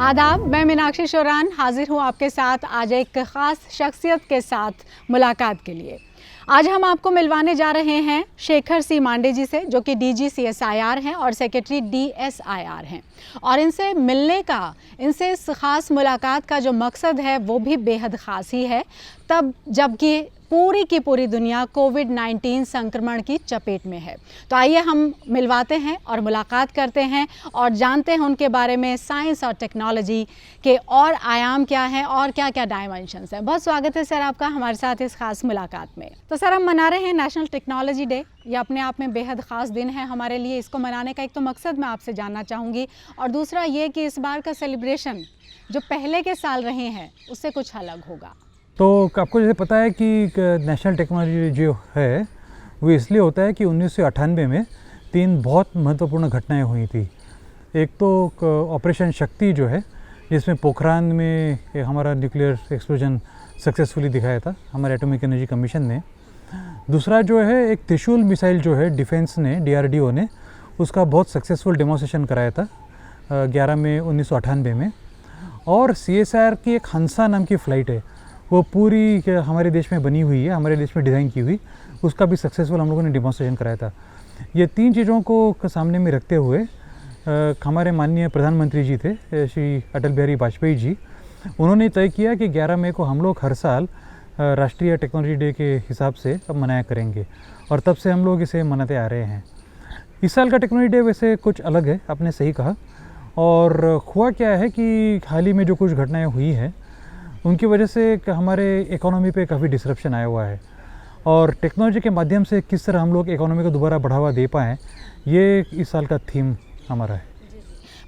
आदाब, मैं मीनाक्षी शोरान हाजिर हूँ आपके साथ आज एक ख़ास शख्सियत के साथ मुलाकात के लिए। आज हम आपको मिलवाने जा रहे हैं शेखर सी मांडे जी से, जो कि DG CSIR हैं और सेक्रेटरी DSIR हैं। और इनसे मिलने का, इनसे इस ख़ास मुलाकात का जो मकसद है वो भी बेहद ख़ास ही है, तब जबकि पूरी की पूरी दुनिया कोविड-19 संक्रमण की चपेट में है। तो आइए हम मिलवाते हैं और मुलाकात करते हैं और जानते हैं उनके बारे में, साइंस और टेक्नोलॉजी के और आयाम क्या हैं और क्या क्या डायमेंशंस हैं। बहुत स्वागत है सर आपका हमारे साथ इस खास मुलाकात में। तो सर, हम मना रहे हैं नेशनल टेक्नोलॉजी डे। ये अपने आप में बेहद ख़ास दिन है हमारे लिए। इसको मनाने का एक तो मकसद मैं आपसे जानना चाहूँगी, और दूसरा ये कि इस बार का सेलिब्रेशन जो पहले के साल रहे हैं उससे कुछ अलग होगा। तो आपको जैसे पता है कि नेशनल टेक्नोलॉजी जो है वो इसलिए होता है कि 1998 में 3 बहुत महत्वपूर्ण घटनाएं हुई थी। एक तो ऑपरेशन शक्ति जो है, जिसमें पोखरान में हमारा न्यूक्लियर एक्सप्लोजन सक्सेसफुली दिखाया था हमारे एटॉमिक एनर्जी कमीशन ने। दूसरा जो है एक त्रिशूल मिसाइल जो है डिफेंस ने, DRDO ने उसका बहुत सक्सेसफुल डेमोन्स्ट्रेशन कराया था 11 मई 1998 में। और CSIR की एक हंसा नाम की फ़्लाइट है, वो पूरी हमारे देश में बनी हुई है, हमारे देश में डिज़ाइन की हुई, उसका भी सक्सेसफुल हम लोगों ने डेमोन्स्ट्रेशन कराया था। ये 3 चीज़ों को सामने में रखते हुए हमारे माननीय प्रधानमंत्री जी थे, श्री अटल बिहारी वाजपेयी जी, उन्होंने तय किया कि 11 मई को हम लोग हर साल राष्ट्रीय टेक्नोलॉजी डे के हिसाब से अब मनाया करेंगे, और तब से हम लोग इसे मनाते आ रहे हैं। इस साल का टेक्नोलॉजी डे वैसे कुछ अलग है, आपने सही कहा। और हुआ क्या है कि हाल ही में जो कुछ घटनाएँ हुई हैं उनकी वजह से हमारे इकोनॉमी पे काफ़ी डिसरप्शन आया हुआ है, और टेक्नोलॉजी के माध्यम से किस तरह हम लोग इकोनॉमी को दोबारा बढ़ावा दे पाएँ, ये इस साल का थीम हमारा है।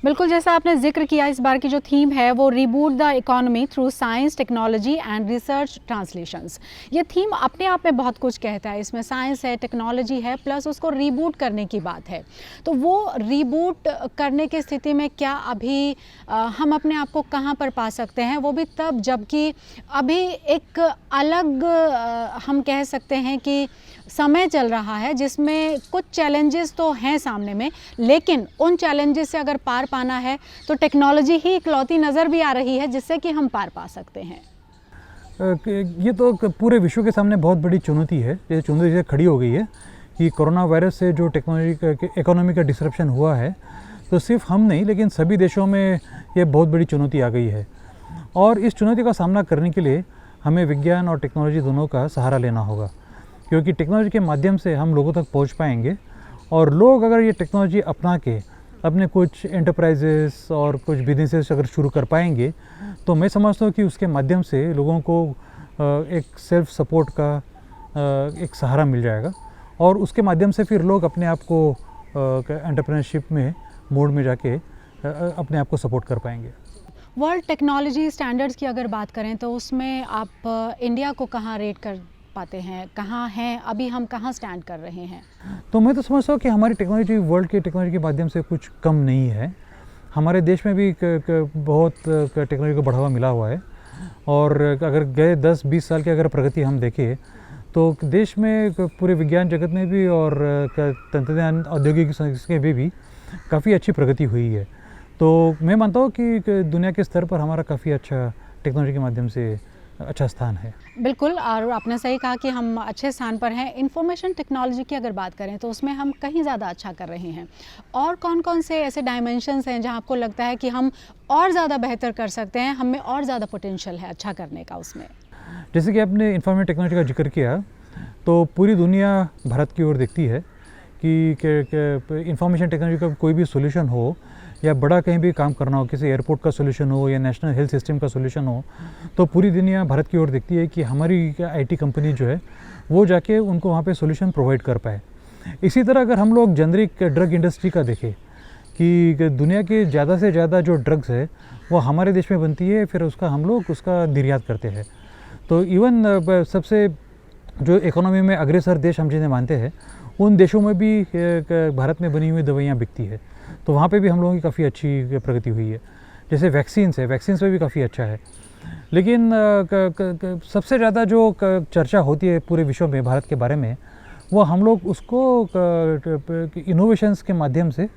बिल्कुल, जैसा आपने जिक्र किया, इस बार की जो थीम है वो reboot the economy through science, technology and research translations. ये थीम अपने आप में बहुत कुछ कहता है। इसमें साइंस है, टेक्नोलॉजी है, प्लस उसको रीबूट करने की बात है। तो वो रीबूट करने की स्थिति में क्या अभी हम अपने आप को कहाँ पर पा सकते हैं, वो भी तब जबकि अभी एक अलग हम कह सकते हैं कि समय चल रहा है जिसमें कुछ चैलेंजेस तो हैं सामने में, लेकिन उन चैलेंजेस से अगर पार पाना है तो टेक्नोलॉजी ही इकलौती नज़र भी आ रही है जिससे कि हम पार पा सकते हैं। ये तो पूरे विश्व के सामने बहुत बड़ी चुनौती है। ये चुनौती से खड़ी हो गई है कि कोरोना वायरस से जो टेक्नोलॉजी का इकोनॉमी का डिसरप्शन हुआ है, तो सिर्फ हम नहीं लेकिन सभी देशों में ये बहुत बड़ी चुनौती आ गई है। और इस चुनौती का सामना करने के लिए हमें विज्ञान और टेक्नोलॉजी दोनों का सहारा लेना होगा, क्योंकि टेक्नोलॉजी के माध्यम से हम लोगों तक पहुंच पाएंगे। और लोग अगर ये टेक्नोलॉजी अपना के अपने कुछ एंटरप्राइजेस और कुछ बिजनेसेस अगर शुरू कर पाएंगे, तो मैं समझता हूँ कि उसके माध्यम से लोगों को एक सेल्फ सपोर्ट का एक सहारा मिल जाएगा, और उसके माध्यम से फिर लोग अपने आप को एंटरप्रेन्योरशिप में मोड में जाके अपने आप को सपोर्ट कर पाएंगे। वर्ल्ड टेक्नोलॉजी स्टैंडर्ड्स की अगर बात करें तो उसमें आप इंडिया को कहाँ रेट कर पाते हैं, कहाँ हैं अभी, हम कहाँ स्टैंड कर रहे हैं? तो मैं तो समझता हूँ कि हमारी टेक्नोलॉजी वर्ल्ड की टेक्नोलॉजी के माध्यम से कुछ कम नहीं है। हमारे देश में भी बहुत टेक्नोलॉजी को बढ़ावा मिला हुआ है, और अगर गए 10-20 साल की अगर प्रगति हम देखें तो देश में पूरे विज्ञान जगत में भी और तंत्रज्ञान औद्योगिक संस्कृति में भी काफ़ी अच्छी प्रगति हुई है। तो मैं मानता हूँ कि दुनिया के स्तर पर हमारा काफ़ी अच्छा टेक्नोलॉजी के माध्यम से अच्छा स्थान है। बिल्कुल, और आपने सही कहा कि हम अच्छे स्थान पर हैं। इंफॉर्मेशन टेक्नोलॉजी की अगर बात करें तो उसमें हम कहीं ज़्यादा अच्छा कर रहे हैं। और कौन कौन से ऐसे डायमेंशंस हैं जहां आपको लगता है कि हम और ज़्यादा बेहतर कर सकते हैं, हमें और ज़्यादा पोटेंशियल है अच्छा करने का उसमें? जैसे कि आपने इंफॉर्मेशन टेक्नोलॉजी का जिक्र किया, तो पूरी दुनिया भारत की ओर देखती है कि इंफॉर्मेशन टेक्नोलॉजी का कोई भी सोल्यूशन हो, या बड़ा कहीं भी काम करना हो, किसी एयरपोर्ट का सोल्यूशन हो या नेशनल हेल्थ सिस्टम का सोल्यूशन हो, तो पूरी दुनिया भारत की ओर देखती है कि हमारी IT कंपनी जो है वो जाके उनको वहाँ पे सोल्यूशन प्रोवाइड कर पाए। इसी तरह अगर हम लोग जेनरिक ड्रग इंडस्ट्री का देखें कि दुनिया के ज़्यादा से ज़्यादा जो ड्रग्स है वो हमारे देश में बनती है, फिर उसका हम लोग उसका निर्यात करते हैं। तो इवन सबसे जो इकोनॉमी में अग्रसर देश हम जिन्हें मानते हैं, उन देशों में भी भारत में बनी हुई दवाइयाँ बिकती है। तो वहाँ पे भी हम लोगों की काफ़ी अच्छी प्रगति हुई है। जैसे वैक्सीन्स है, वैक्सीन्स में भी काफ़ी अच्छा है। लेकिन सबसे ज़्यादा जो चर्चा होती है पूरे विश्व में भारत के बारे में, वो हम लोग उसको इनोवेशंस के माध्यम से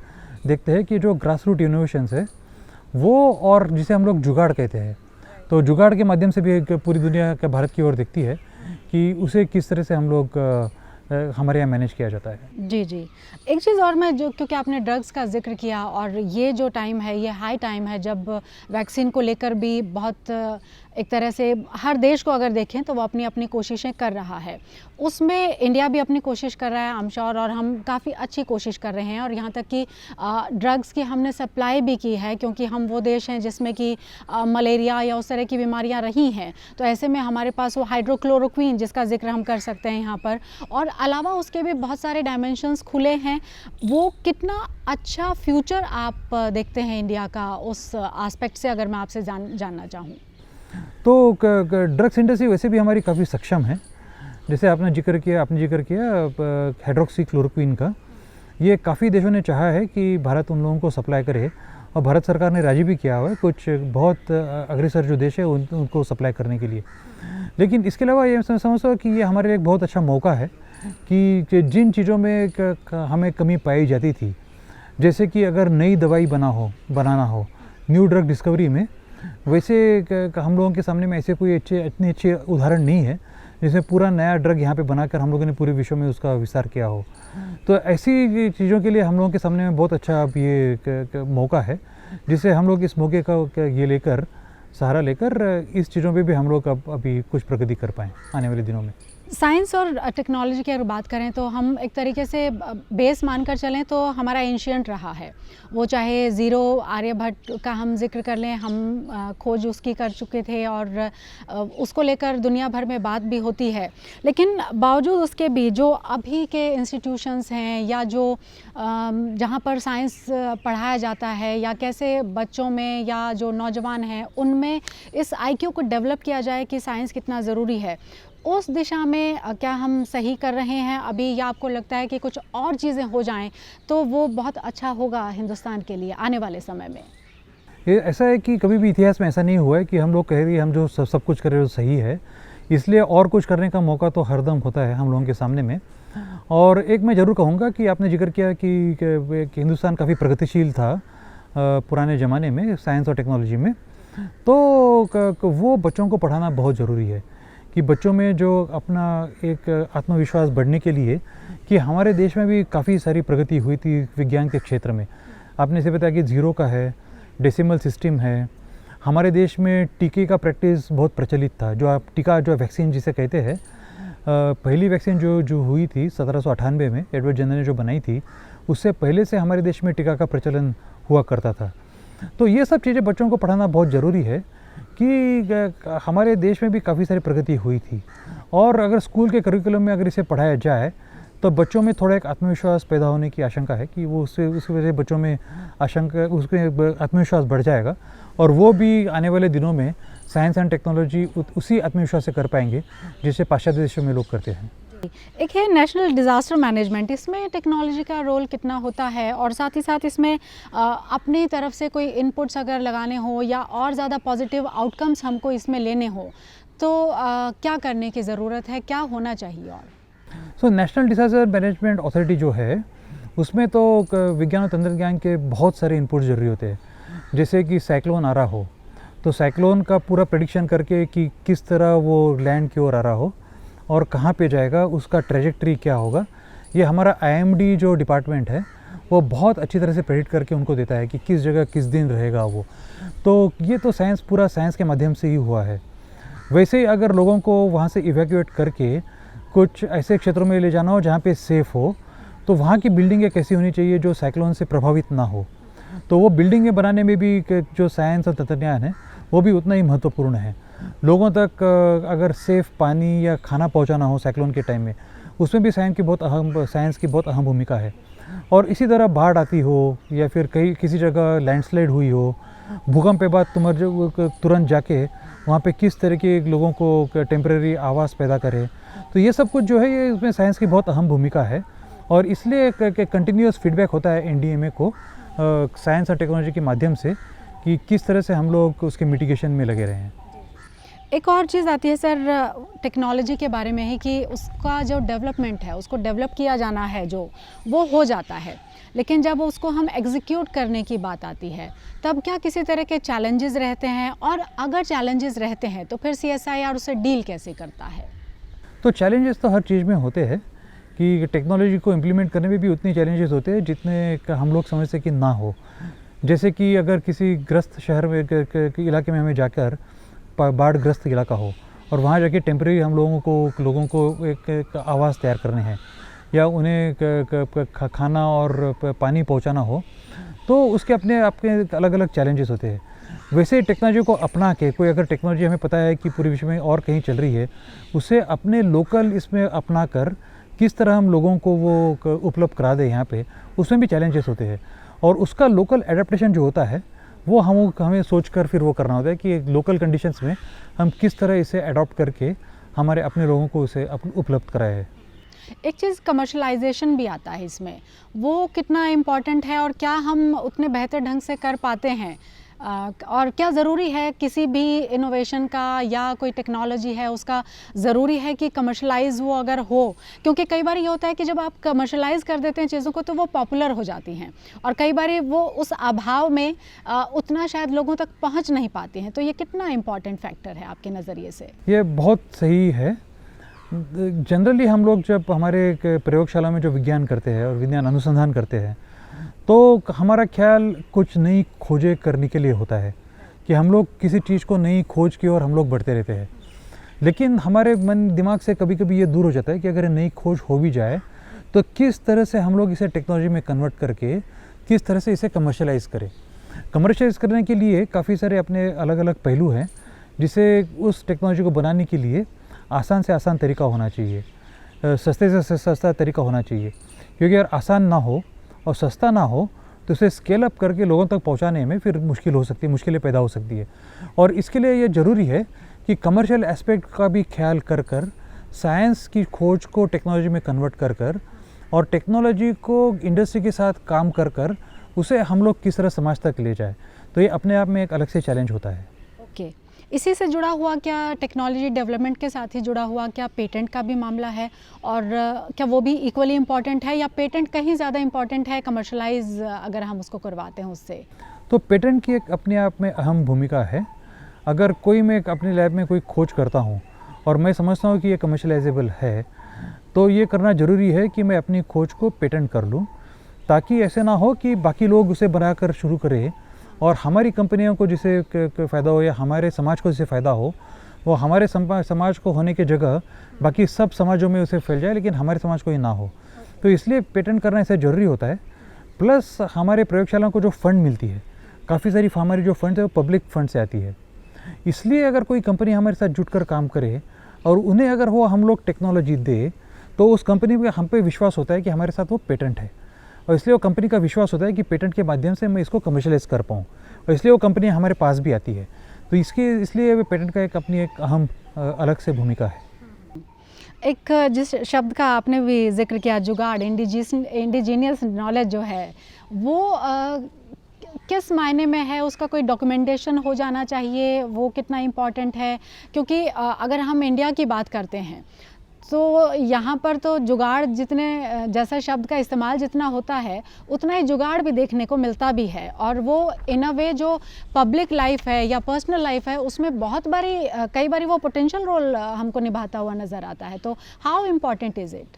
देखते हैं कि जो ग्रास रूट इनोवेशंस है वो, और जिसे हम लोग जुगाड़ कहते हैं। तो जुगाड़ के माध्यम से भी एक पूरी दुनिया का भारत की ओर देखती है कि उसे किस तरह से हम लोग हमारे यहाँ मैनेज किया जाता है। जी जी। एक चीज़ और मैं जो, क्योंकि आपने ड्रग्स का जिक्र किया और ये जो टाइम है ये हाई टाइम है जब वैक्सीन को लेकर भी बहुत एक तरह से हर देश को अगर देखें तो वो अपनी अपनी कोशिशें कर रहा है, उसमें इंडिया भी अपनी कोशिश कर रहा है आई एम श्योर, और हम काफ़ी अच्छी कोशिश कर रहे हैं। और यहाँ तक कि ड्रग्स की हमने सप्लाई भी की है, क्योंकि हम वो देश हैं जिसमें कि मलेरिया या उस तरह की बीमारियाँ रही हैं। तो ऐसे में हमारे पास वो हाइड्रोक्लोरोक्वीन जिसका जिक्र हम कर सकते हैं यहाँ पर, और अलावा उसके भी बहुत सारे डायमेंशंस खुले हैं। वो कितना अच्छा फ्यूचर आप देखते हैं इंडिया का उस एस्पेक्ट से, अगर मैं आपसे जानना चाहूँ? तो ड्रग्स इंडस्ट्री वैसे भी हमारी काफ़ी सक्षम है। जैसे आपने जिक्र किया हाइड्रोक्सी क्लोरोक्वीन का, ये काफ़ी देशों ने चाहा है कि भारत उन लोगों को सप्लाई करे, और भारत सरकार ने राजी भी किया हुआ है कुछ बहुत अग्रसर जो देश है उनको सप्लाई करने के लिए। लेकिन इसके अलावा ये समझता हूँ कि ये हमारे लिए एक बहुत अच्छा मौका है कि जिन चीज़ों में हमें कमी पाई जाती थी, जैसे कि अगर नई दवाई बनाना हो न्यू ड्रग डिस्कवरी में, वैसे हम लोगों के सामने में ऐसे कोई इतने अच्छे उदाहरण नहीं है जिसमें पूरा नया ड्रग यहाँ पे बनाकर हम लोगों ने पूरे विश्व में उसका विस्तार किया हो। तो ऐसी चीज़ों के लिए हम लोगों के सामने में बहुत अच्छा अब ये मौका है, जिससे हम लोग इस मौके का ये लेकर सहारा लेकर इस चीज़ों पे भी हम लोग अब अभी कुछ प्रगति कर पाएँ आने वाले दिनों में। साइंस और टेक्नोलॉजी की अगर बात करें तो हम एक तरीके से बेस मानकर चलें तो हमारा एंशियंट रहा है, वो चाहे ज़ीरो आर्यभट्ट का हम जिक्र कर लें, हम खोज उसकी कर चुके थे और उसको लेकर दुनिया भर में बात भी होती है। लेकिन बावजूद उसके भी जो अभी के इंस्टीट्यूशंस हैं या जो जहाँ पर साइंस पढ़ाया जाता है, या कैसे बच्चों में या जो नौजवान हैं उनमें इस IQ को डेवलप किया जाए कि साइंस कितना ज़रूरी है, उस दिशा में क्या हम सही कर रहे हैं अभी, या आपको लगता है कि कुछ और चीज़ें हो जाएं तो वो बहुत अच्छा होगा हिंदुस्तान के लिए आने वाले समय में? ये ऐसा है कि कभी भी इतिहास में ऐसा नहीं हुआ है कि हम लोग कह रहे हैं हम जो सब कुछ कर रहे हो सही है, इसलिए और कुछ करने का मौका तो हरदम होता है हम लोगों के सामने में। और एक मैं ज़रूर कहूँगा कि आपने जिक्र किया कि हिंदुस्तान काफ़ी प्रगतिशील था पुराने ज़माने में साइंस और टेक्नोलॉजी में, तो वो बच्चों को पढ़ाना बहुत ज़रूरी है कि बच्चों में जो अपना एक आत्मविश्वास बढ़ने के लिए, कि हमारे देश में भी काफ़ी सारी प्रगति हुई थी विज्ञान के क्षेत्र में। आपने से बताया कि ज़ीरो का है, डेसिमल सिस्टम है, हमारे देश में टीके का प्रैक्टिस बहुत प्रचलित था। जो आप टीका जो वैक्सीन जिसे कहते हैं, पहली वैक्सीन जो हुई थी 1798 में एडवर्ड जेनर ने जो बनाई थी, उससे पहले से हमारे देश में टीका का प्रचलन हुआ करता था। तो ये सब चीज़ें बच्चों को पढ़ाना बहुत ज़रूरी है कि हमारे देश में भी काफ़ी सारी प्रगति हुई थी, और अगर स्कूल के करिकुलम में अगर इसे पढ़ाया जाए तो बच्चों में थोड़ा एक आत्मविश्वास पैदा होने की आशंका है कि वो उसकी वजह से बच्चों में उसके आत्मविश्वास बढ़ जाएगा, और वो भी आने वाले दिनों में साइंस एंड टेक्नोलॉजी उसी आत्मविश्वास से कर पाएंगे जिसे पाश्चात्य देशों में लोग करते हैं। एक है नेशनल डिज़ास्टर मैनेजमेंट, इसमें टेक्नोलॉजी का रोल कितना होता है, और साथ ही साथ इसमें अपनी तरफ से कोई इनपुट्स अगर लगाने हो या और ज़्यादा पॉजिटिव आउटकम्स हमको इसमें लेने हो तो क्या करने की ज़रूरत है, क्या होना चाहिए? और नेशनल डिज़ास्टर मैनेजमेंट अथॉरिटी जो है उसमें तो विज्ञान और तंत्रज्ञान के बहुत सारे इनपुट्स जरूरी होते हैं। जैसे कि साइक्लोन आ रहा हो तो साइक्लोन का पूरा प्रेडिक्शन करके कि किस तरह वो लैंड की ओर आ रहा हो और कहाँ पे जाएगा, उसका ट्रेजेक्ट्री क्या होगा, ये हमारा IMD जो डिपार्टमेंट है वो बहुत अच्छी तरह से प्रेडिक्ट करके उनको देता है कि किस जगह किस दिन रहेगा वो। तो ये तो पूरा साइंस के माध्यम से ही हुआ है। वैसे ही अगर लोगों को वहाँ से इवैक्यूएट करके कुछ ऐसे क्षेत्रों में ले जाना हो जहाँ पे सेफ़ हो, तो वहाँ की बिल्डिंगें कैसी होनी चाहिए जो साइक्लोन से प्रभावित ना हो। तो वो बिल्डिंगें बनाने में भी जो साइंस और तंत्रज्ञान है वो भी उतना ही महत्वपूर्ण है। लोगों तक अगर सेफ़ पानी या खाना पहुंचाना हो साइक्लोन के टाइम में, उसमें भी साइंस की बहुत अहम भूमिका है। और इसी तरह बाढ़ आती हो या फिर किसी जगह लैंडस्लाइड हुई हो, भूकंप के बाद तुरंत जाके वहाँ पे किस तरह के लोगों को टेम्परेरी आवास पैदा करे, तो ये सब कुछ जो है ये इसमें साइंस की बहुत अहम भूमिका है। और इसलिए कंटिन्यूस फीडबैक होता है NDMA को साइंस और टेक्नोलॉजी के माध्यम से कि किस तरह से हम लोग उसके मिटिगेशन में लगे रहे हैं। एक और चीज़ आती है सर टेक्नोलॉजी के बारे में ही कि उसका जो डेवलपमेंट है, उसको डेवलप किया जाना है जो, वो हो जाता है, लेकिन जब उसको हम एग्जीक्यूट करने की बात आती है तब क्या किसी तरह के चैलेंजेस रहते हैं, और अगर चैलेंजेस रहते हैं तो फिर CSIR उससे डील कैसे करता है? तो चैलेंजेस तो हर चीज़ में होते हैं कि टेक्नोलॉजी को इम्प्लीमेंट करने में भी उतने चैलेंजेस होते हैं जितने हम लोग समझते हैं कि ना हो। जैसे कि अगर किसी ग्रस्त शहर में के इलाके में हमें जाकर, बाढ़ ग्रस्त इलाका हो और वहाँ जाके टेम्परेरी हम लोगों को एक आवास तैयार करने हैं या उन्हें खाना और पानी पहुँचाना हो, तो उसके अपने आपके अलग अलग चैलेंजेस होते हैं। वैसे टेक्नोलॉजी को अपना के कोई अगर टेक्नोलॉजी हमें पता है कि पूरे विश्व में और कहीं चल रही है, उसे अपने लोकल इसमें अपना कर किस तरह हम लोगों को वो उपलब्ध करा दें यहाँ पे, उसमें भी चैलेंजेस होते हैं। और उसका लोकल एडेप्टेशन जो होता है वो हमें सोचकर फिर वो करना होता है कि लोकल कंडीशंस में हम किस तरह इसे अडॉप्ट करके हमारे अपने लोगों को उसे उपलब्ध कराए। एक चीज़ कमर्शलाइजेशन भी आता है इसमें, वो कितना इम्पॉर्टेंट है और क्या हम उतने बेहतर ढंग से कर पाते हैं, और क्या ज़रूरी है किसी भी इनोवेशन का या कोई टेक्नोलॉजी है उसका ज़रूरी है कि कमर्शलाइज वो अगर हो, क्योंकि कई बार ये होता है कि जब आप कमर्शलाइज कर देते हैं चीज़ों को तो वो पॉपुलर हो जाती हैं और कई बार वो उस अभाव में उतना शायद लोगों तक पहुंच नहीं पाती हैं। तो ये कितना इम्पॉर्टेंट फैक्टर है आपके नज़रिए से? ये बहुत सही है। जनरली हम लोग जब हमारे प्रयोगशाला में जो विज्ञान करते हैं और विज्ञान अनुसंधान करते हैं तो हमारा ख्याल कुछ नई खोजें करने के लिए होता है कि हम लोग किसी चीज़ को नई खोज की ओर हम लोग बढ़ते रहते हैं। लेकिन हमारे मन दिमाग से कभी कभी ये दूर हो जाता है कि अगर नई खोज हो भी जाए तो किस तरह से हम लोग इसे टेक्नोलॉजी में कन्वर्ट करके किस तरह से इसे कमर्शलाइज करें। कमर्शलाइज करने के लिए काफ़ी सारे अपने अलग अलग पहलू हैं, जिसे उस टेक्नोलॉजी को बनाने के लिए आसान से आसान तरीका होना चाहिए, सस्ते से सस्ता तरीका होना चाहिए। क्योंकि अगर आसान ना हो और सस्ता ना हो तो इसे स्केल अप करके लोगों तक पहुंचाने में फिर मुश्किलें पैदा हो सकती है। और इसके लिए ये ज़रूरी है कि कमर्शियल एस्पेक्ट का भी ख्याल कर साइंस की खोज को टेक्नोलॉजी में कन्वर्ट कर और टेक्नोलॉजी को इंडस्ट्री के साथ काम कर उसे हम लोग किस तरह समाज तक ले जाए। तो ये अपने आप में एक अलग से चैलेंज होता है। ओके, इसी से जुड़ा हुआ क्या टेक्नोलॉजी डेवलपमेंट के साथ ही जुड़ा हुआ क्या पेटेंट का भी मामला है, और क्या वो भी इक्वली इम्पॉर्टेंट है या पेटेंट कहीं ज़्यादा इम्पॉर्टेंट है कमर्शलाइज अगर हम उसको करवाते हैं उससे? तो पेटेंट की एक अपने आप में अहम भूमिका है। अगर मैं अपने लैब में कोई खोज करता हूँ और मैं समझता हूँ कि ये कमर्शलाइजेबल है तो ये करना ज़रूरी है कि मैं अपनी खोज को पेटेंट कर लूँ, ताकि ऐसे ना हो कि बाकी लोग उसे बनाकर शुरू करें और हमारी कंपनियों को जिसे फ़ायदा हो या हमारे समाज को जिसे फ़ायदा हो वो हमारे समाज को होने की जगह बाकी सब समाजों में उसे फैल जाए, लेकिन हमारे समाज को ही ना हो। तो इसलिए पेटेंट करना इससे ज़रूरी होता है। प्लस हमारे प्रयोगशाला को जो फंड मिलती है, काफ़ी सारी हमारी जो फंड है वो पब्लिक फंड से आती है। इसलिए अगर कोई कंपनी हमारे साथ जुटकर काम करे और उन्हें अगर वो हम लोग टेक्नोलॉजी दे तो उस कंपनी पे हम पे विश्वास होता है कि हमारे साथ वो पेटेंट है, और इसलिए वो कंपनी का विश्वास होता है कि पेटेंट के माध्यम से मैं इसको कमर्शलाइज कर पाऊँ, और इसलिए वो कंपनी हमारे पास भी आती है। तो इसलिए पेटेंट का अपनी एक अहम अलग से भूमिका है। एक जिस शब्द का आपने भी जिक्र किया, जुगाड़, इंडिजीनियस नॉलेज जो है वो किस मायने में है? उसका कोई डॉक्यूमेंटेशन हो जाना चाहिए, वो कितना इम्पॉर्टेंट है? क्योंकि अगर हम इंडिया की बात करते हैं तो यहाँ पर तो जुगाड़ जितने जैसा शब्द का इस्तेमाल जितना होता है उतना ही जुगाड़ भी देखने को मिलता भी है, और वो इन अ वे जो पब्लिक लाइफ है या पर्सनल लाइफ है उसमें कई बारी वो पोटेंशियल रोल हमको निभाता हुआ नज़र आता है। तो हाउ इम्पॉर्टेंट इज़ इट?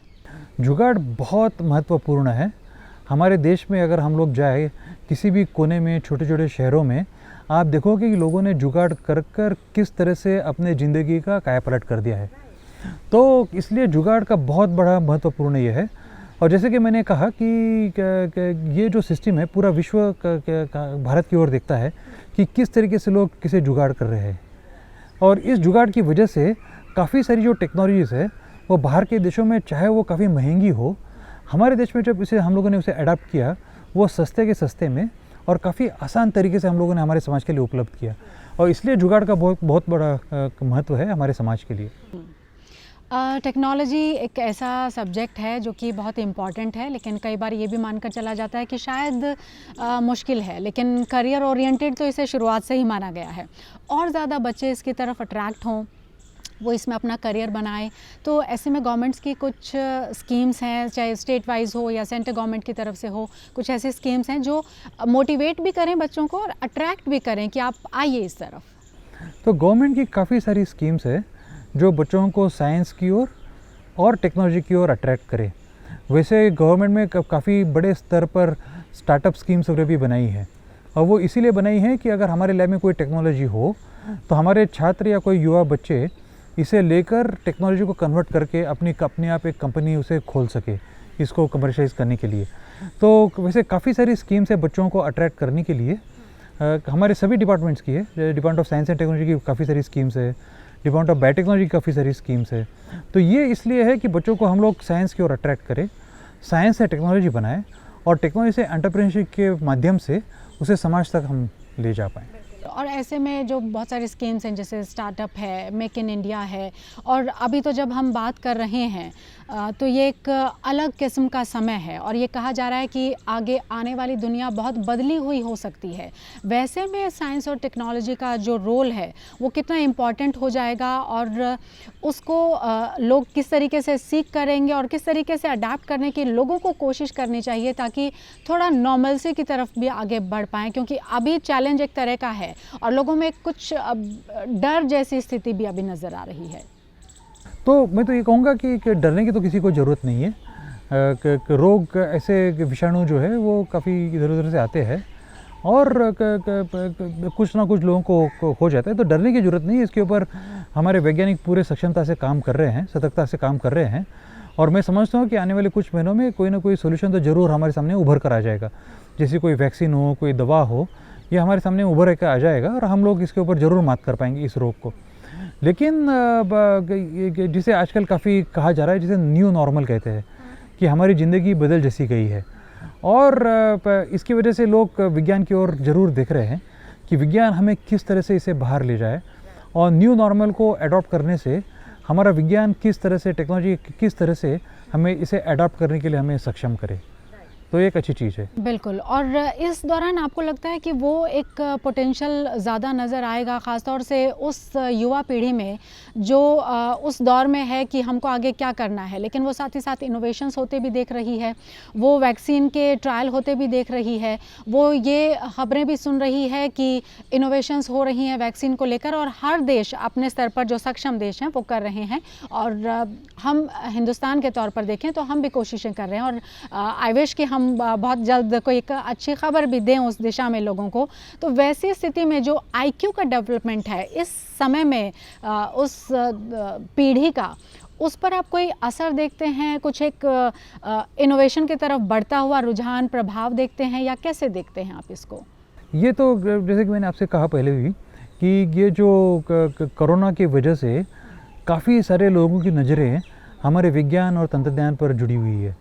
जुगाड़ बहुत महत्वपूर्ण है। हमारे देश में अगर हम लोग जाए किसी भी कोने में, छोटे छोटे शहरों में, आप देखोगे कि लोगों ने जुगाड़ कर किस तरह से अपने ज़िंदगी का कायापलट कर दिया है। तो इसलिए जुगाड़ का बहुत बड़ा महत्वपूर्ण ये है। और जैसे कि मैंने कहा कि ये जो सिस्टम है पूरा विश्व भारत की ओर देखता है कि किस तरीके से लोग किसे जुगाड़ कर रहे हैं, और इस जुगाड़ की वजह से काफ़ी सारी जो टेक्नोलॉजीज़ है वो बाहर के देशों में चाहे वो काफ़ी महंगी हो, हमारे देश में जब हम लोगों ने उसे अडाप्ट किया वो सस्ते के सस्ते में और काफ़ी आसान तरीके से हम लोगों ने हमारे समाज के लिए उपलब्ध किया, और इसलिए जुगाड़ का बहुत बड़ा महत्व है हमारे समाज के लिए। टेक्नोलॉजी एक ऐसा सब्जेक्ट है जो कि बहुत इम्पॉर्टेंट है, लेकिन कई बार ये भी मानकर चला जाता है कि शायद मुश्किल है, लेकिन करियर ओरिएंटेड तो इसे शुरुआत से ही माना गया है। और ज़्यादा बच्चे इसकी तरफ अट्रैक्ट हों, वो इसमें अपना करियर बनाएं, तो ऐसे में गवर्नमेंट्स की कुछ स्कीम्स हैं, चाहे स्टेट वाइज हो या सेंट्रल गवर्नमेंट की तरफ से हो, कुछ ऐसी स्कीम्स हैं जो मोटिवेट भी करें बच्चों को और अट्रैक्ट भी करें कि आप आइए इस तरफ। तो गवर्नमेंट की काफ़ी सारी स्कीम्स है जो बच्चों को साइंस की ओर और टेक्नोलॉजी की ओर अट्रैक्ट करे। वैसे गवर्नमेंट में काफ़ी बड़े स्तर पर स्टार्टअप स्कीम्स वगैरह भी बनाई है, और वो इसीलिए बनाई है कि अगर हमारे लैब में कोई टेक्नोलॉजी हो तो हमारे छात्र या कोई युवा बच्चे इसे लेकर टेक्नोलॉजी को कन्वर्ट करके अपने आप एक कंपनी उसे खोल सके, इसको कमर्शियलाइज करने के लिए। तो वैसे काफ़ी सारी स्कीम्स है बच्चों को अट्रैक्ट करने के लिए। हमारे सभी डिपार्टमेंट्स की है, department of science and technology की काफ़ी सारी स्कीम्स है, डिपार्टमेंट ऑफ बायोटेक्नोलॉजी की काफ़ी सारी स्कीम्स है। तो ये इसलिए है कि बच्चों को हम लोग साइंस की ओर अट्रैक्ट करें, साइंस से टेक्नोलॉजी बनाएं और टेक्नोलॉजी से एंटरप्रेन्योरशिप के माध्यम से उसे समाज तक हम ले जा पाएँ। और ऐसे में जो बहुत सारी स्कीम्स हैं, जैसे स्टार्टअप है, मेक इन इंडिया है, और अभी तो जब हम बात कर रहे हैं तो ये एक अलग किस्म का समय है और ये कहा जा रहा है कि आगे आने वाली दुनिया बहुत बदली हुई हो सकती है। वैसे में साइंस और टेक्नोलॉजी का जो रोल है वो कितना इम्पॉर्टेंट हो जाएगा और उसको लोग किस तरीके से सीख करेंगे और किस तरीके से अडाप्ट करने की लोगों को कोशिश करनी चाहिए ताकि थोड़ा नॉर्मलसी की तरफ भी आगे बढ़ पाएँ, क्योंकि अभी चैलेंज एक तरह का है और लोगों में कुछ डर जैसी स्थिति भी अभी नज़र आ रही है। तो मैं तो ये कहूँगा कि डरने की तो किसी को ज़रूरत नहीं है। रोग ऐसे विषाणु जो है वो काफ़ी इधर उधर से आते हैं और कुछ ना कुछ लोगों को हो जाता है, तो डरने की ज़रूरत नहीं है। इसके ऊपर हमारे वैज्ञानिक पूरे सक्षमता से काम कर रहे हैं, सतर्कता से काम कर रहे हैं, और मैं समझता हूँ कि आने वाले कुछ महीनों में कोई ना कोई सोल्यूशन तो ज़रूर हमारे सामने उभर कर आ जाएगा। जैसे कोई वैक्सीन हो, कोई दवा हो, ये हमारे सामने उभर कर आ जाएगा और हम लोग इसके ऊपर ज़रूर मात कर पाएंगे इस रोग को। लेकिन जिसे आजकल काफ़ी कहा जा रहा है, जिसे न्यू नॉर्मल कहते हैं, कि हमारी ज़िंदगी बदल जैसी गई है, और इसकी वजह से लोग विज्ञान की ओर ज़रूर देख रहे हैं कि विज्ञान हमें किस तरह से इसे बाहर ले जाए, और न्यू नॉर्मल को अडॉप्ट करने से हमारा विज्ञान किस तरह से, टेक्नोलॉजी किस तरह से हमें इसे अडॉप्ट करने के लिए हमें सक्षम करे। तो एक अच्छी चीज़ है। बिल्कुल। और इस दौरान आपको लगता है कि वो एक पोटेंशियल ज़्यादा नज़र आएगा, ख़ास तौर से उस युवा पीढ़ी में जो उस दौर में है कि हमको आगे क्या करना है, लेकिन वो साथ ही साथ इनोवेशंस होते भी देख रही है, वो वैक्सीन के ट्रायल होते भी देख रही है, वो ये ख़बरें भी सुन रही है कि इनोवेशंस हो रही हैं वैक्सीन को लेकर, और हर देश अपने स्तर पर जो सक्षम देश हैं वो कर रहे हैं, और हम हिंदुस्तान के तौर पर देखें तो हम भी कोशिशें कर रहे हैं, और आई विश कि हम बहुत जल्द कोई एक अच्छी खबर भी दें उस दिशा में लोगों को। तो वैसी स्थिति में जो IQ का डेवलपमेंट है इस समय में उस पीढ़ी का, उस पर आप कोई असर देखते हैं? कुछ एक इनोवेशन की तरफ बढ़ता हुआ रुझान, प्रभाव देखते हैं, या कैसे देखते हैं आप इसको? ये तो जैसे कि मैंने आपसे कहा पहले भी कि ये जो कोरोना की वजह से काफ़ी सारे लोगों की नज़रें हमारे विज्ञान और तंत्रज्ञान पर जुड़ी हुई है,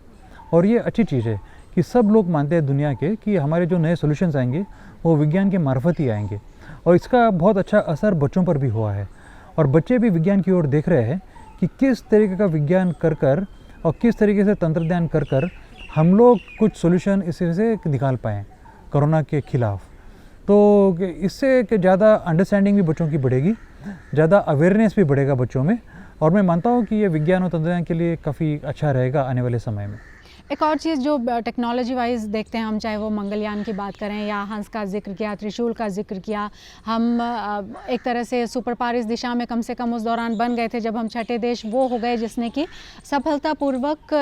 और ये अच्छी चीज़ है कि सब लोग मानते हैं दुनिया के कि हमारे जो नए सॉल्यूशंस आएंगे वो विज्ञान के मार्फत ही आएंगे, और इसका बहुत अच्छा असर बच्चों पर भी हुआ है, और बच्चे भी विज्ञान की ओर देख रहे हैं कि किस तरीके का विज्ञान कर और किस तरीके से तंत्रज्ञान कर हम लोग कुछ सॉल्यूशन इससे निकाल पाएँ कोरोना के खिलाफ। तो इससे ज़्यादा अंडरस्टैंडिंग भी बच्चों की बढ़ेगी, ज़्यादा अवेयरनेस भी बढ़ेगा बच्चों में, और मैं मानता हूँ कि ये विज्ञान और तंत्रज्ञान के लिए काफ़ी अच्छा रहेगा आने वाले समय में। एक और चीज़ जो टेक्नोलॉजी वाइज देखते हैं हम, चाहे वो मंगलयान की बात करें या हंस का जिक्र किया, त्रिशूल का जिक्र किया, हम एक तरह से सुपर पावर इस दिशा में कम से कम उस दौरान बन गए थे जब हम छठे देश वो हो गए जिसने कि सफलतापूर्वक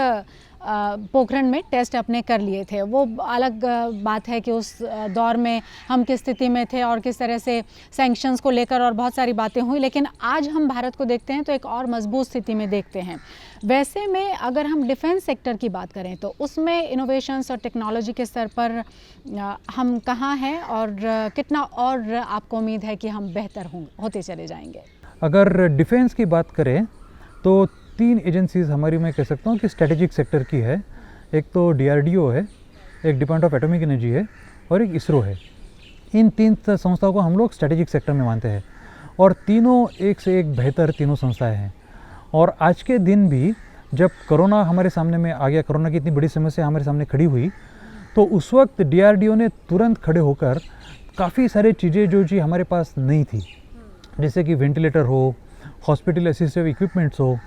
पोखरण में टेस्ट अपने कर लिए थे। वो अलग बात है कि उस दौर में हम किस स्थिति में थे और किस तरह से सैंक्शंस को लेकर और बहुत सारी बातें हुई, लेकिन आज हम भारत को देखते हैं तो एक और मजबूत स्थिति में देखते हैं। वैसे में अगर हम डिफेंस सेक्टर की बात करें तो उसमें इनोवेशंस और टेक्नोलॉजी के स्तर पर हम कहाँ हैं, और कितना और आपको उम्मीद है कि हम बेहतर होते चले जाएंगे? अगर डिफेंस की बात करें तो 3 एजेंसीज़ हमारी, मैं कह सकता हूँ कि स्ट्रेटेजिक सेक्टर की है। एक तो DRDO है, एक डिपार्टमेंट ऑफ एटॉमिक एनर्जी है, और एक ISRO है। इन 3 संस्थाओं को हम लोग स्ट्रेटेजिक सेक्टर में मानते हैं, और तीनों एक से एक बेहतर तीनों संस्थाएं हैं। और आज के दिन भी जब कोरोना हमारे सामने में आ गया, कोरोना की इतनी बड़ी समस्या हमारे सामने खड़ी हुई, तो उस वक्त DRDO ने तुरंत खड़े होकर काफ़ी सारी चीज़ें जो जी हमारे पास नहीं थी, जैसे कि वेंटिलेटर हो, हॉस्पिटल असिस्टिव इक्विपमेंट्स हो,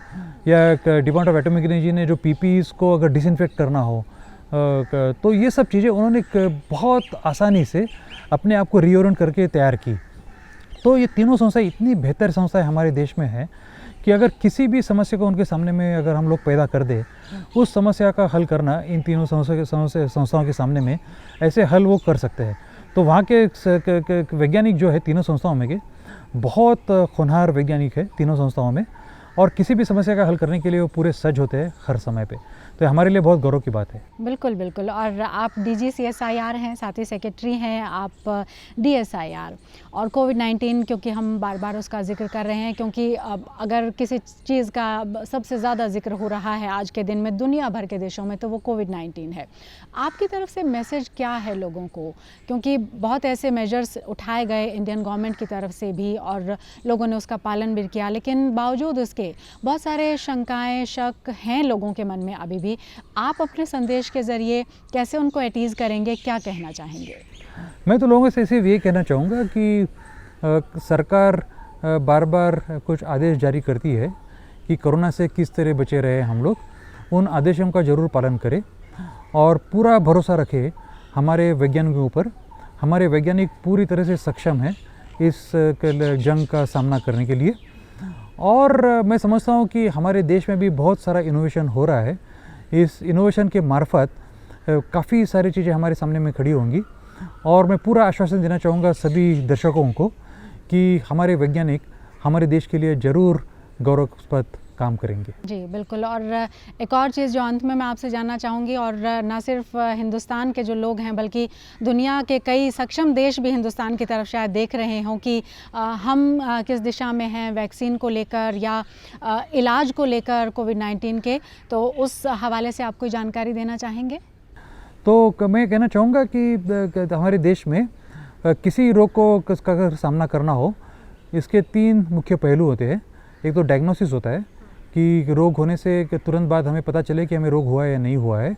या डिपार्टमेंट ऑफ एटॉमिक एनर्जी ने जो PPEs को अगर डिसइंफेक्ट करना हो, तो ये सब चीज़ें उन्होंने बहुत आसानी से अपने आप को रीओरिएंट करके तैयार की। तो ये तीनों संस्थाएं इतनी बेहतर संस्थाएं हमारे देश में हैं कि अगर किसी भी समस्या को उनके सामने में अगर हम लोग पैदा कर दे, उस समस्या का हल करना इन तीनों संस्थाओं के सामने में ऐसे हल वो कर सकते हैं। तो वहाँ के वैज्ञानिक जो है तीनों संस्थाओं में के बहुत होनहार वैज्ञानिक है तीनों संस्थाओं में, और किसी भी समस्या का हल करने के लिए वो पूरे सज्ज होते हैं हर समय पे। तो हमारे लिए बहुत गौरव की बात है। बिल्कुल बिल्कुल। और आप DG CSIR हैं, साथ ही सेक्रेटरी हैं आप DSIR। और कोविड-19 क्योंकि हम बार बार उसका जिक्र कर रहे हैं, क्योंकि अब अगर किसी चीज़ का सबसे ज़्यादा जिक्र हो रहा है आज के दिन में दुनिया भर के देशों में, तो वो कोविड-19 है। आपकी तरफ से मैसेज क्या है लोगों को? क्योंकि बहुत ऐसे मेजर्स उठाए गए इंडियन गवर्नमेंट की तरफ से भी और लोगों ने उसका पालन भी किया, लेकिन बावजूद उसके बहुत सारे शंकाएँ, शक हैं लोगों के मन में अभी भी। आप अपने संदेश के ज़रिए कैसे उनको एटीज़ करेंगे, क्या कहना चाहेंगे? मैं तो लोगों से सिर्फ ये कहना चाहूँगा कि सरकार बार बार कुछ आदेश जारी करती है कि कोरोना से किस तरह बचे रहे हम लोग, उन आदेशों का ज़रूर पालन करें और पूरा भरोसा रखें हमारे वैज्ञानिकों के ऊपर। हमारे वैज्ञानिक पूरी तरह से सक्षम हैं इस जंग का सामना करने के लिए, और मैं समझता हूँ कि हमारे देश में भी बहुत सारा इनोवेशन हो रहा है। इस इनोवेशन के मार्फत काफ़ी सारी चीज़ें हमारे सामने में खड़ी होंगी, और मैं पूरा आश्वासन देना चाहूँगा सभी दर्शकों को कि हमारे वैज्ञानिक हमारे देश के लिए ज़रूर गौरवास्पद काम करेंगे। जी बिल्कुल। और एक और चीज़ जो अंत में मैं आपसे जानना चाहूँगी, और ना सिर्फ हिंदुस्तान के जो लोग हैं बल्कि दुनिया के कई सक्षम देश भी हिंदुस्तान की तरफ शायद देख रहे हों कि हम किस दिशा में हैं वैक्सीन को लेकर या इलाज को लेकर कोविड-19 के, तो उस हवाले से आप कोई जानकारी देना चाहेंगे? तो मैं कहना चाहूँगा कि हमारे देश में किसी रोग को का अगर सामना करना हो, इसके 3 मुख्य पहलू होते हैं। एक तो डायग्नोसिस होता है कि रोग होने से तुरंत बाद हमें पता चले कि हमें रोग हुआ है या नहीं हुआ है।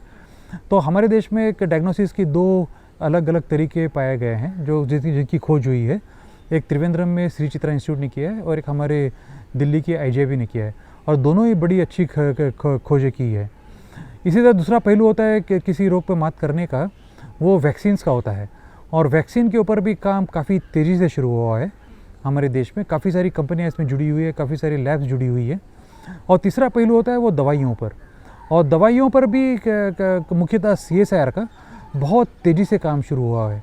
तो हमारे देश में एक डायग्नोसिस की 2 अलग अलग तरीके पाए गए हैं जो जिनकी खोज हुई है। एक त्रिवेंद्रम में श्री चित्रा इंस्टीट्यूट ने किया है और एक हमारे दिल्ली की IJB ने किया है, और दोनों ही बड़ी अच्छी खोजें की है। इसी तरह दूसरा पहलू होता है कि किसी रोग पर मात करने का, वो वैक्सीन्स का होता है, और वैक्सीन के ऊपर भी काम काफ़ी तेज़ी से शुरू हुआ है हमारे देश में। काफ़ी सारी कंपनियां इसमें जुड़ी हुई है, काफ़ी सारी लैब्स जुड़ी हुई है। और तीसरा पहलू होता है वो दवाइयों पर, और दवाइयों पर भी मुख्यतः CSIR का बहुत तेज़ी से काम शुरू हुआ है,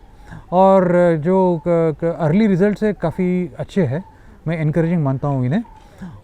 और जो अर्ली रिजल्ट है काफ़ी अच्छे हैं, मैं इनकरेजिंग मानता हूँ इन्हें।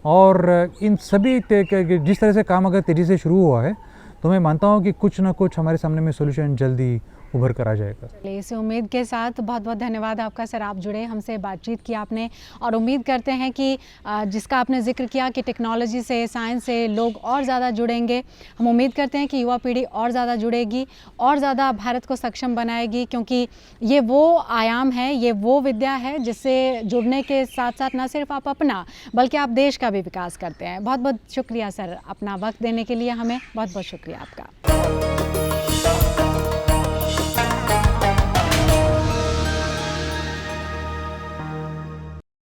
और इन सभी जिस तरह से काम अगर तेज़ी से शुरू हुआ है, तो मैं मानता हूँ कि कुछ ना कुछ हमारे सामने में सोल्यूशन जल्दी उभर कर आ जाएगा। इस उम्मीद के साथ बहुत बहुत धन्यवाद आपका सर, आप जुड़े, हमसे बातचीत की आपने, और उम्मीद करते हैं कि जिसका आपने जिक्र किया कि टेक्नोलॉजी से, साइंस से लोग और ज़्यादा जुड़ेंगे। हम उम्मीद करते हैं कि युवा पीढ़ी और ज़्यादा जुड़ेगी और ज़्यादा भारत को सक्षम बनाएगी, क्योंकि ये वो आयाम है, ये वो विद्या है जिससे जुड़ने के साथ साथ न सिर्फ आप अपना बल्कि आप देश का भी विकास करते हैं। बहुत बहुत शुक्रिया सर, अपना वक्त देने के लिए हमें बहुत बहुत शुक्रिया आपका।